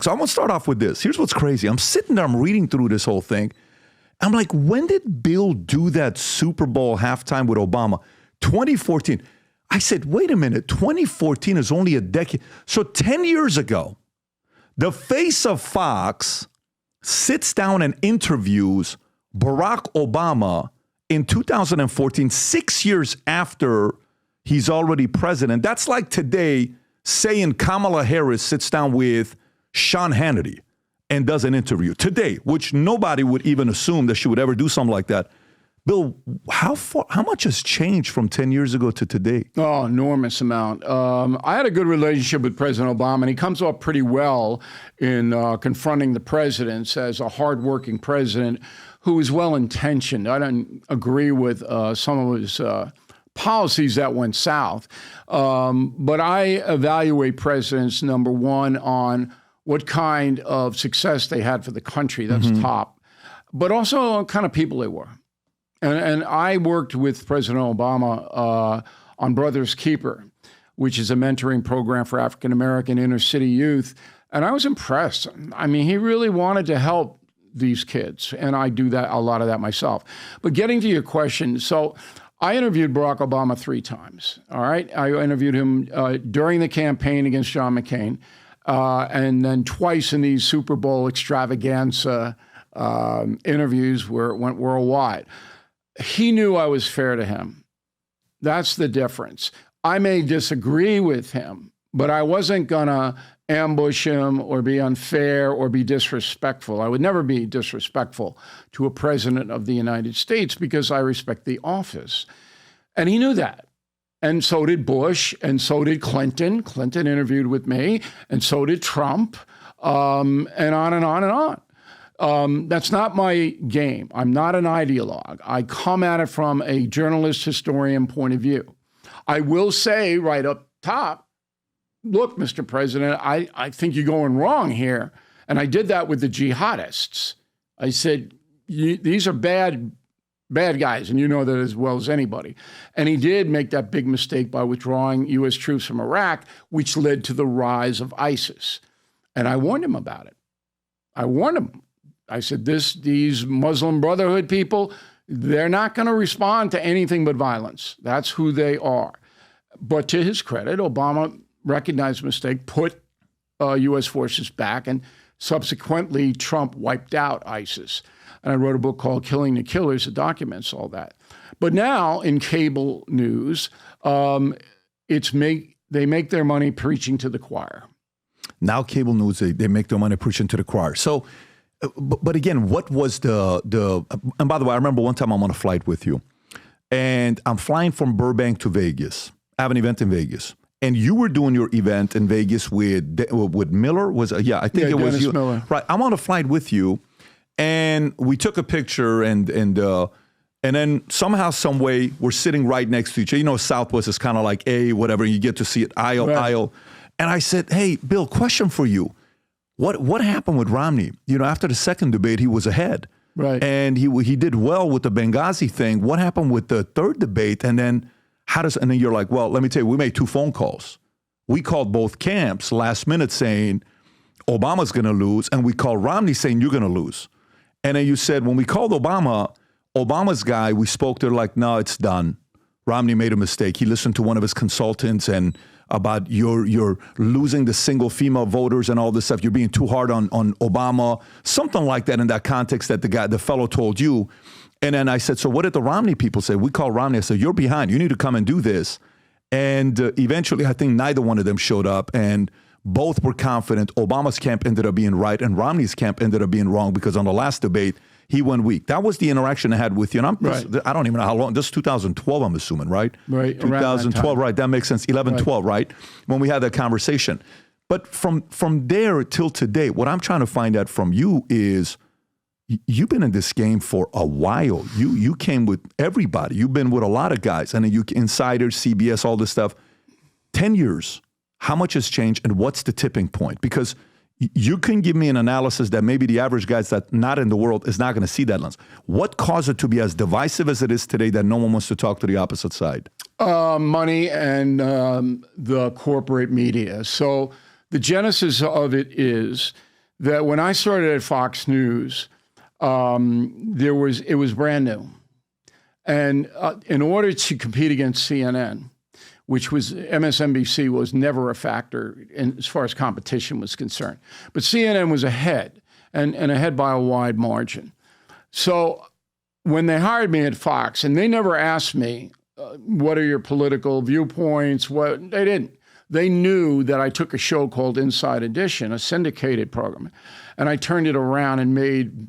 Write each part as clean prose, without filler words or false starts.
So I'm going to start off with this. Here's what's crazy. I'm sitting there, I'm reading through this whole thing. I'm like, when did Bill do that Super Bowl halftime with Obama? 2014. I said, wait a minute, 2014 is only a decade. So 10 years ago, the face of Fox sits down and interviews Barack Obama in 2014, 6 years after he's already president. That's like today saying Kamala Harris sits down with Sean Hannity and does an interview today, which nobody would even assume that she would ever do something like that. Bill, how much has changed from 10 years ago to today? Oh, enormous amount. I had a good relationship with President Obama, and he comes off pretty well in confronting the presidents as a hardworking president who is well-intentioned. I don't agree with some of his policies that went south, but I evaluate presidents, number one, on what kind of success they had for the country. That's top, but also what kind of people they were. And I worked with President Obama on Brothers Keeper, which is a mentoring program for African-American inner city youth. And I was impressed. I mean, he really wanted to help these kids. And I do that, a lot of that myself. But getting to your question, so I interviewed Barack Obama 3 times. All right. I interviewed him during the campaign against John McCain, and then twice in these Super Bowl extravaganza interviews where it went worldwide. He knew I was fair to him. That's the difference. I may disagree with him, but I wasn't going to ambush him or be unfair or be disrespectful. I would never be disrespectful to a president of the United States because I respect the office. And he knew that. And so did Bush, and so did Clinton. Clinton interviewed with me, and so did Trump, and on and on and on. That's not my game. I'm not an ideologue. I come at it from a journalist historian point of view. I will say right up top, look, Mr. President, I think you're going wrong here. And I did that with the jihadists. I said, these are bad guys, and you know that as well as anybody. And he did make that big mistake by withdrawing U.S. troops from Iraq, which led to the rise of ISIS. And I warned him about it. I warned him. I said, these Muslim Brotherhood people, they're not going to respond to anything but violence. That's who they are. But to his credit, Obama recognized the mistake, put U.S. forces back, and subsequently Trump wiped out ISIS. And I wrote a book called Killing the Killers that documents all that. But now in cable news, they make their money preaching to the choir. Now cable news, they make their money preaching to the choir. So, but again, what was and by the way, I remember one time I'm on a flight with you, and I'm flying from Burbank to Vegas. I have an event in Vegas. And you were doing your event in Vegas with Miller? I think it was Dennis you. Miller. Right. I'm on a flight with you, and we took a picture, and then somehow, some way, we're sitting right next to each other. You know, Southwest is kind of like whatever. You get to see it aisle. And I said, hey, Bill, question for you. What happened with Romney? You know, after the second debate, he was ahead. Right. And he did well with the Benghazi thing. What happened with the third debate? And then and then you're like, well, let me tell you, we made 2 phone calls. We called both camps last minute saying Obama's going to lose, and we called Romney saying you're going to lose. And then you said, when we called Obama's guy, we spoke, they're like, no, it's done. Romney made a mistake. He listened to one of his consultants and about you're losing the single female voters and all this stuff. You're being too hard on Obama, something like that in that context that the fellow told you. And then I said, so what did the Romney people say? We called Romney. I said, you're behind. You need to come and do this. And eventually, I think neither one of them showed up. And both were confident. Obama's camp ended up being right, and Romney's camp ended up being wrong because on the last debate, he went weak. That was the interaction I had with you. And I don't even know how long. This is 2012, I'm assuming, right? Right. 2012, right. That makes sense. 11, 12, right? When we had that conversation. But from there till today, what I'm trying to find out from you is, you've been in this game for a while. You came with everybody. You've been with a lot of guys. And then you insiders, CBS, all this stuff. 10 years. How much has changed and what's the tipping point? Because you can give me an analysis that maybe the average guy that's not in the world is not going to see that lens. What caused it to be as divisive as it is today that no one wants to talk to the opposite side? Money and the corporate media. So the genesis of it is that when I started at Fox News, it was brand new. And in order to compete against CNN, which was MSNBC was never a factor as far as competition was concerned. But CNN was ahead, and ahead by a wide margin. So when they hired me at Fox, and they never asked me, what are your political viewpoints? They didn't. They knew that I took a show called Inside Edition, a syndicated program, and I turned it around and made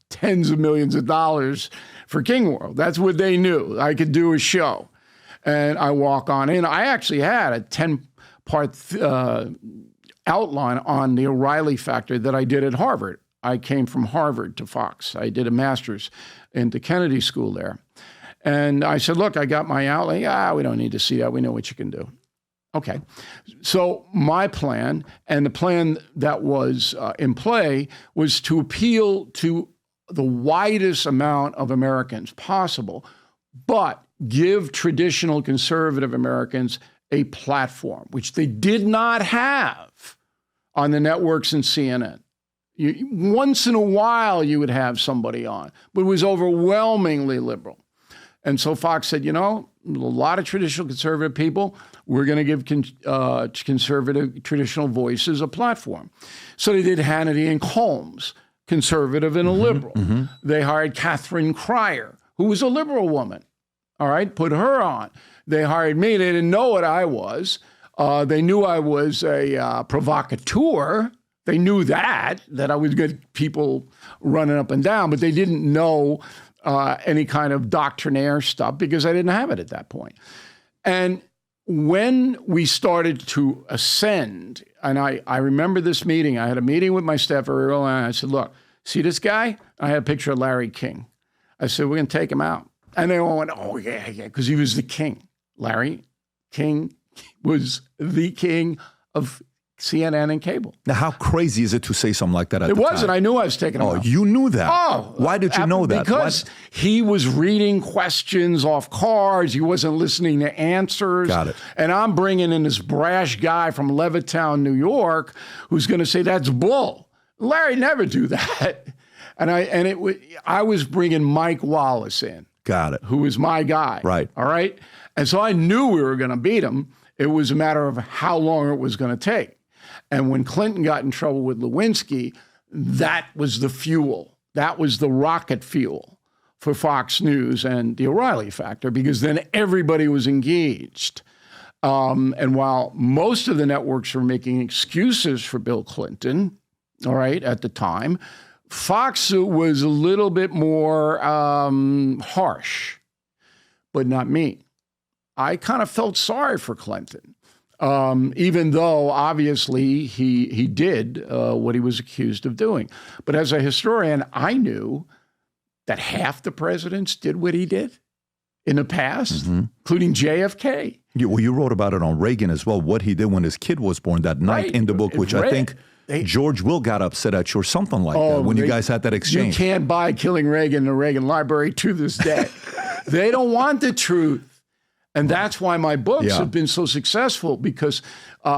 tens of millions of dollars for King World. That's what they knew. I could do a show. And I walk on in. I actually had a 10-part outline on the O'Reilly factor that I did at Harvard. I came from Harvard to Fox. I did a master's into Kennedy School there. And I said, look, I got my outline. We don't need to see that. We know what you can do. Okay. So my plan, and the plan that was in play, was to appeal to the widest amount of Americans possible, but give traditional conservative Americans a platform, which they did not have on the networks and CNN. Once in a while, you would have somebody on, but it was overwhelmingly liberal. And so Fox said, a lot of traditional conservative people, we're going to give conservative traditional voices a platform. So they did Hannity and Colmes, conservative and a liberal. Mm-hmm. They hired Catherine Cryer, who was a liberal woman. All right, put her on. They hired me. They didn't know what I was. They knew I was a provocateur. They knew that I was good people running up and down, but they didn't know any kind of doctrinaire stuff because I didn't have it at that point. And when we started to ascend, and I remember this meeting, I had a meeting with my staff very early on, and I said, look, see this guy? I had a picture of Larry King. I said, we're going to take him out. And they all went, oh, yeah, because he was the king. Larry King was the king of CNN and cable. Now, how crazy is it to say something like that at the time? It wasn't. I knew I was taking him out. Oh, you knew that? Oh. Why did you know that? Because he was reading questions off cards. He wasn't listening to answers. Got it. And I'm bringing in this brash guy from Levittown, New York, who's going to say, that's bull. Larry never do that. And I was bringing Mike Wallace in. Got it. Who was my guy. Right. All right. And so I knew we were going to beat him. It was a matter of how long it was going to take. And when Clinton got in trouble with Lewinsky, that was the fuel. That was the rocket fuel for Fox News and the O'Reilly factor, because then everybody was engaged. And while most of the networks were making excuses for Bill Clinton, all right, at the time, Fox was a little bit more harsh, but not me. I kind of felt sorry for Clinton, even though obviously he did what he was accused of doing. But as a historian, I knew that half the presidents did what he did in the past, including JFK. You wrote about it on Reagan as well, what he did when his kid was born that night in the book, which I think George Will got upset at you or something like that when you guys had that exchange. You can't buy Killing Reagan in the Reagan Library to this day. They don't want the truth. And that's why my books have been so successful, because we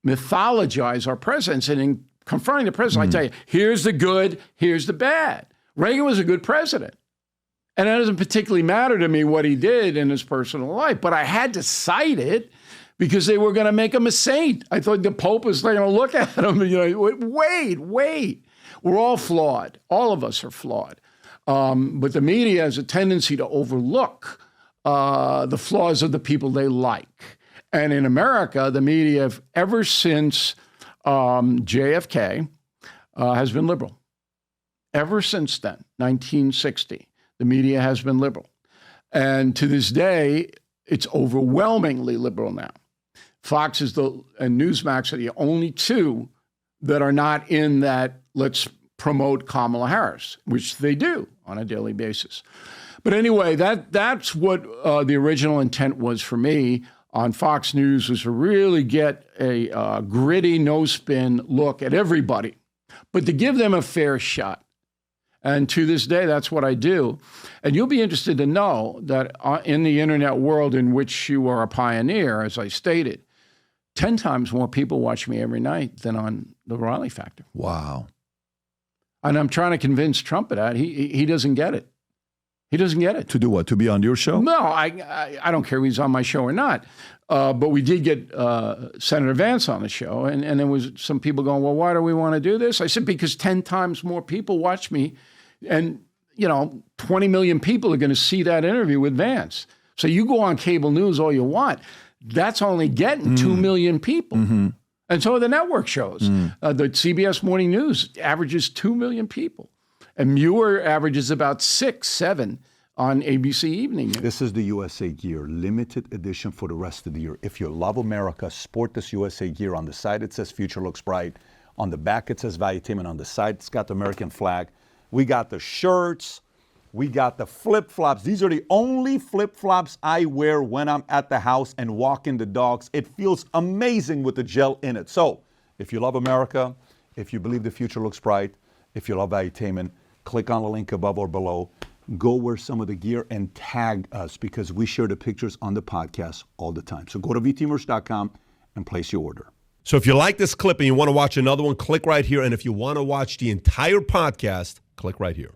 mythologize our presidents. And in confronting the president, I tell you, here's the good, here's the bad. Reagan was a good president. And it doesn't particularly matter to me what he did in his personal life, but I had to cite it because they were going to make him a saint. I thought the Pope was going to look at him and, wait. We're all flawed. All of us are flawed. But the media has a tendency to overlook the flaws of the people they like. And in America, the media, ever since JFK, has been liberal. Ever since then, 1960, the media has been liberal. And to this day, it's overwhelmingly liberal now. Fox and Newsmax are the only two that are not in that let's promote Kamala Harris, which they do on a daily basis. But anyway, that's what the original intent was for me on Fox News, was to really get a gritty, no-spin look at everybody, but to give them a fair shot. And to this day, that's what I do. And you'll be interested to know that in the internet world in which you are a pioneer, as I stated, 10 times more people watch me every night than on the Raleigh Factor. Wow. And I'm trying to convince Trump of that. He doesn't get it. He doesn't get it. To do what? To be on your show? No, I don't care if he's on my show or not. But we did get Senator Vance on the show, and there was some people going, well, why do we want to do this? I said, because 10 times more people watch me, and 20 million people are going to see that interview with Vance. So you go on cable news all you want. That's only getting 2 million people. Mm-hmm. And so are the network shows. The CBS Morning News averages 2 million people. And Muir averages about 6, 7 on ABC Evening. This is the USA gear, limited edition for the rest of the year. If you love America, sport this USA gear. On the side, it says Future Looks Bright. On the back, it says Valuetainment. On the side, it's got the American flag. We got the shirts. We got the flip-flops. These are the only flip-flops I wear when I'm at the house and walking the dogs. It feels amazing with the gel in it. So if you love America, if you believe the future looks bright, if you love Valuetainment, click on the link above or below. Go wear some of the gear and tag us because we share the pictures on the podcast all the time. So go to vtmerch.com and place your order. So if you like this clip and you want to watch another one, click right here. And if you want to watch the entire podcast, click right here.